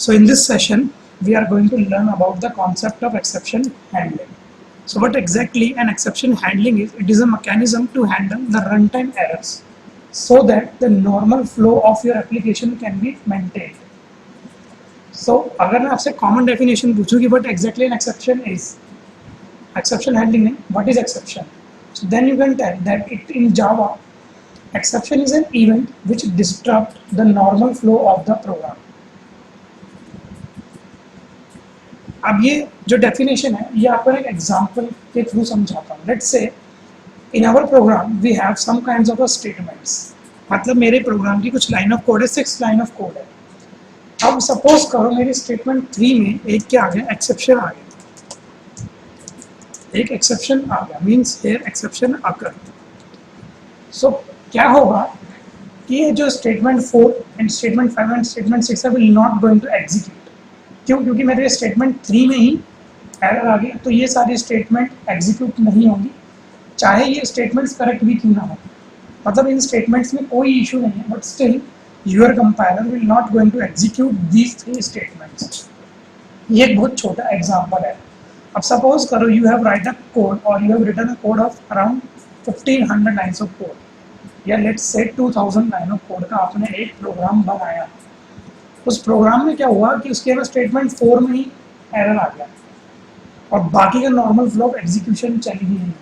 So in this session, we are going to learn about the concept of exception handling. So what exactly an exception handling is? It is a mechanism to handle the runtime errors so that the normal flow of your application can be maintained. So अगर मैं आपसे common definition पूछूं कि what exactly an exception is, exception handling नहीं, what is exception? So then you can tell that it in Java, exception is an event which disrupts the normal flow of the program. अब ये जो definition है ये आपको एक example के through समझाता हूँ. Let's say in our program we have some kinds of statements. मतलब मेरे प्रोग्राम की कुछ लाइन ऑफ कोड है, 6 लाइन ऑफ कोड है. अब सपोज करो मेरी स्टेटमेंट 3 में एक क्या आ गया, एक्सेप्शन आ गया. एक एक्सेप्शन आ गया means here exception occur. So क्या होगा कि ये जो statement 4 and statement 5 and statement 6 will not going to execute. क्यों? क्योंकि मेरे स्टेटमेंट 3 में ही एरर आ गई, तो ये सारी स्टेटमेंट एग्जीक्यूट नहीं होंगी चाहे ये स्टेटमेंट्स करेक्ट भी क्यों ना हो. मतलब इन स्टेटमेंट्स में कोई इशू नहीं है, but still your compiler will not going to execute these 3 statements. ये एक बहुत छोटा एग्जांपल है. अब सपोज करो you have write a code और you have written a code of around 1500 lines of code, या let's say 2000 line of code का आपने एक प्रोग्राम बनाया. उस प्रोग्राम में क्या हुआ कि उसके बाद स्टेटमेंट 4 में ही एरर आ गया और बाकी का नॉर्मल फ्लो ऑफ एग्जीक्यूशन चली ही नहीं.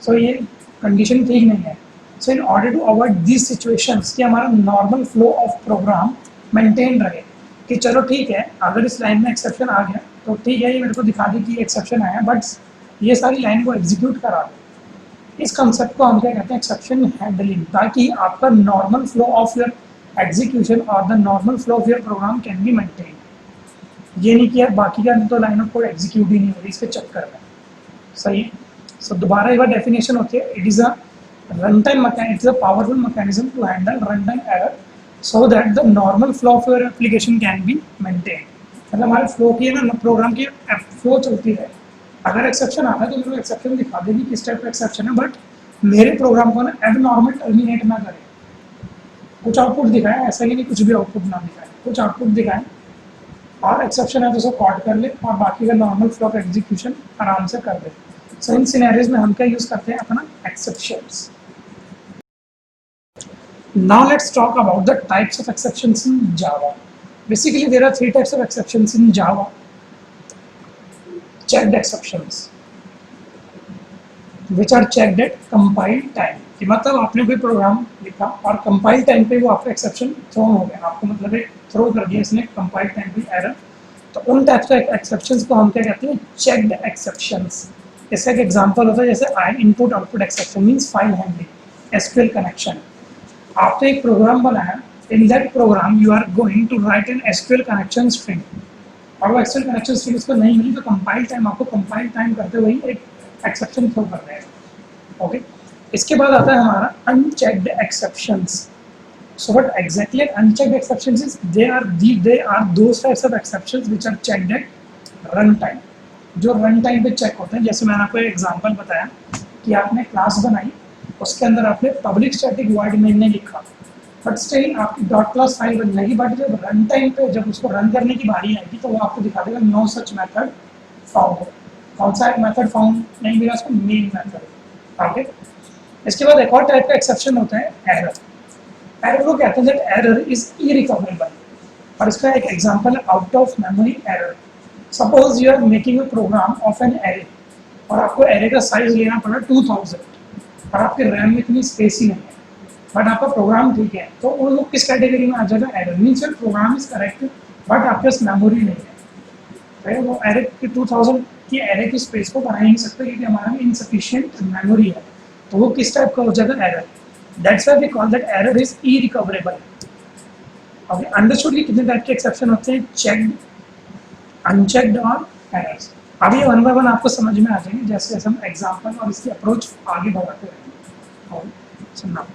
सो ये कंडीशन ठीक नहीं है. So in order to avoid these situations कि हमारा normal flow of program maintain रहे, कि चलो ठीक है अगर इस लाइन में एक्सेप्शन आ गया तो ठीक है ये मेरे को दिखा दी कि एक्सेप्शन आया, बट ये सारी लाइन को एग्जीक्यूट करा दे. इस कंसेप्ट को हम क्या कहते हैं, एक्सेप्शन हैंडलिंग, ताकि आपका normal flow of your execution or the normal flow of your program can be maintained. ये नहीं कि यार बाकी का तो लाइन ऑफ कोड एग्जीक्यूट ही नहीं हो रही, इस पे चेक कर रहे हैं. सही. सो दोबारा एक बार डेफिनेशन होती है, it is a run time mechanism, it is a powerful mechanism to handle run time error so that the normal flow of your application can be maintain. मतलब हमारे फ्लो की है ना, प्रोग्राम की फ्लो चलती है. अगर एक्सेप्शन आता है तो मेरे को एक्सेप्शन दिखा देगी किस टाइप का एक्सेप्शन है, बट मेरे प्रोग्राम को ना एबनॉर्मल टर्मिनेट ना करे. कुछ आउटपुट दिखाए, ऐसा ही नहीं कुछ भी आउटपुट ना दिखाए, कुछ आउटपुट दिखाए और एक्सेप्शन है तो उसको कॉड कर ले और बाकी का नॉर्मल फ्लो ऑफ एग्जीक्यूशन आराम से कर दे. सो इन सिनेरियोज में हम क्या यूज करते हैं, अपना exceptions. Now let's talk about the types of exceptions in Java. Basically there are 3 types of exceptions in Java. Checked exceptions which are checked at compile time. कि मतलब आपने कोई प्रोग्राम लिखा और कंपाइल टाइम पे वो आपका एक्सेप्शन थ्रो हो गया, आपको मतलब एक थ्रो कर दिया इसने कंपाइल टाइम पे एरर. तो उन टाइप्स ऑफ एक्सेप्शंस को हम क्या कहते हैं, चेक्ड एक्सेप्शंस. इसका एक एग्जांपल होता है जैसे I input output exception means file handling, SQL connection. आपने एक प्रोग्राम बनाया, in that program you are going to write an SQL connection string और वो एसक्यूएल कनेक्शन स्ट्रिंग उसको नहीं मिली तो कंपाइल टाइम आपको कंपाइल टाइम करते हुए एक एक्सेप्शन थ्रो कर रहे हैं. ओके. इसके बाद आता है हमारा unchecked exceptions. So what exactly unchecked exceptions is, they are those types of exceptions which are checked at run time. जो रन टाइम पे चेक होते हैं. जैसे मैंने आपको एक एग्जांपल बताया कि आपने क्लास बनाई, उसके अंदर आपने पब्लिक स्टैटिक वॉइड मेन नहीं लिखा, बट स्टिल आपकी डॉट क्लास फाइल बन जाएगी, बट जब रन टाइम पे जब उसको रन करने की बारी आएगी तो वो आपको दिखा देगा नो सच मेथड फाउंड. कौन सा मेथड फाउंड नहीं मिला उसको, मेन मेथड. ओके. इसके बाद एक और टाइप का एक्सेप्शन होता है एरर. एरर को कहते हैं दैट एरर इज इरिकवरेबल. और इसका एक एग्जांपल है out of memory error. Suppose you are making a program of an array और आपको एरे का साइज लेना पड़ा 2000 और आपके रैम में इतनी स्पेस ही नहीं है, बट आपका प्रोग्राम ठीक है, तो वो लोग किस कैटेगरी में आ जाएगा, error. Means your program is correct but आपके पास मेमोरी नहीं है. तो वो एरे की 2000 की एरे की स्पेस को बना ही नहीं सकते क्योंकि हमारा में इनसफिशिएंट मेमोरी है. तो वो किस टाइप का हो जाएगा, error. That's why we call that error is irrecoverable. Okay. Understood कि कितने टाइप के एक्सेप्शन होते हैं, चेक्ड, अनचेक्ड और एरर्स. अब ये वन बाय वन आपको समझ में आ जाएंगे जैसे जैसे हम एग्जांपल और इसकी अप्रोच आगे बढ़ाते रहेंगे. और सुनना.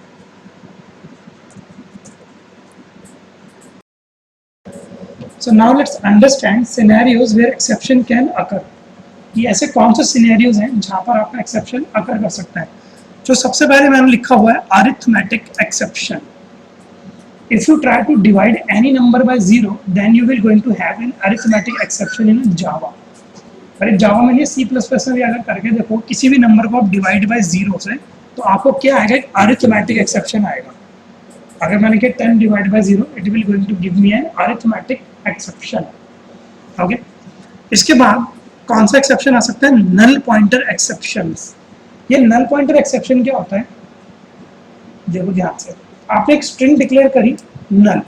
So now let's understand scenarios where exception can occur. कि ऐसे कौन से सिनेरियोज हैं जहाँ पर आपका एक्सेप्शन अकर कर सकता है. जो सबसे पहले मैंने लिखा हुआ है arithmetic exception. if you try to divide any number by 0 then you will going to have an arithmetic exception in Java. अरे जावा में ये C++ में भी अगर करके देखो किसी भी नंबर को आप डिवाइड बाय 0 से तो आपको क्या आएगा, एक अरिथमेटिक एक्सेप्शन आएगा. अगर मैंने किया 10 divide by 0 it will going to give me an arithmetic exception. Okay, इसके बाद कौन सा एक्सेप्शन आ सकता है, नल पॉइंटर एक्सेप्शंस. ये नल पॉइंटर एक्सेप्शन क्या होता है, देखो ध्यान से. आपने एक स्ट्रिंग डिक्लेयर करी नल,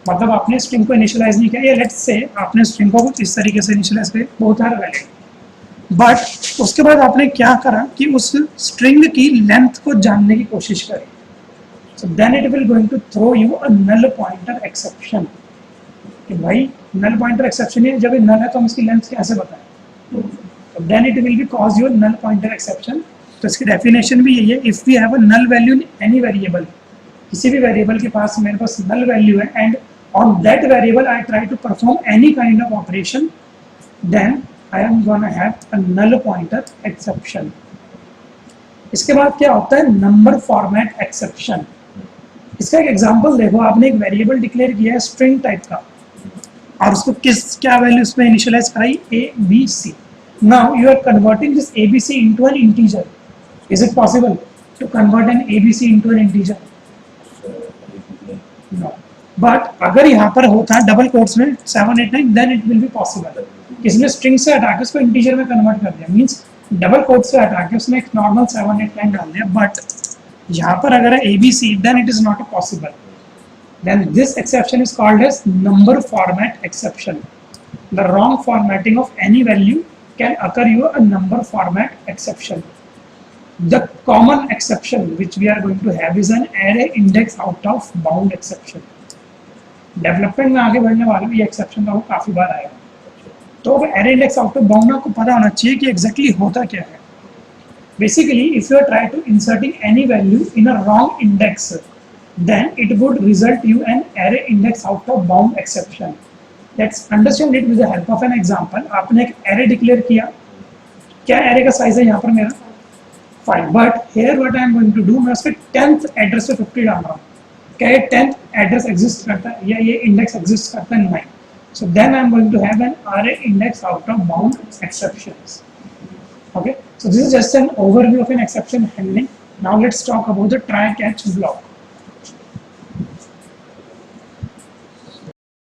मतलब आपने स्ट्रिंग को इनिशियलाइज नहीं किया. ये लेट्स से आपने स्ट्रिंग को कुछ इस तरीके से इनिशियलाइज किया, बहुत सारा वैल्यू, बट उसके बाद आपने क्या करा कि उस स्ट्रिंग की लेंथ को जानने की कोशिश करी. So then it will going to throw you a null pointer exception. कि भाई नल पॉइंटर एक्सेप्शन है, जब ये नल है तो हम इसकी लेंथ कैसे बताएं. तो then it will be cause your null pointer exception. तो इसकी डेफिनेशन भी यही है, if we have a null value in any variable, किसी भी वेरिएबल के पास मेरे पास नल वैल्यू है and on that variable I try to perform any kind of operation, then I am gonna have a null pointer exception. इसके बाद क्या होता है, नंबर फॉर्मेट एक्सेप्शन. इसका एक एग्जांपल देखो, आपने एक वेरिएबल डिक्लेयर किया है स्ट्रिंग टाइप का और उसको क्या वैल्यू उसमें इनिशियलाइज कराई, ABC. Now you are converting this ABC into an integer. Is it possible to convert an ABC into an integer? No. But अगर यहाँ पर होता है डबल कोट्स में 789 then it will be possible. इसने string से हटा के उसको इंटीजर में कन्वर्ट कर दिया, मींस डबल कोट्स से हटा के उसने एक नॉर्मल 789 डाल दिया. बट यहाँ पर अगर है ABC then it is not possible. Then this exception is called as number format exception. The wrong formatting of any value can occur you a number format exception. The common exception which we are going to have is an array index out of bound exception. Development में आगे बढ़ने वाले ये exception का वो काफ़ी बार आएगा. तो array index out of bound आपको पता होना चाहिए कि एग्जैक्टली होता क्या है. Basically if you are try to inserting any value in a wrong index then it would result you an array index out of bound exception. Let's understand it with the help of an example. आपने एक array declare किया, क्या array का size है यहाँ पर मेरा 5, but here what I am going to do, मैं उसके 10th एड्रेस पे 50 डाल रहा हूँ. क्या ये 10th एड्रेस एग्जिस्ट करता है या ये इंडेक्स एग्जिस्ट करता है? नहीं. So then I am going to have an array index out of bound exceptions. Okay, so this is just an overview of an exception handling. Now let's talk about the try catch block.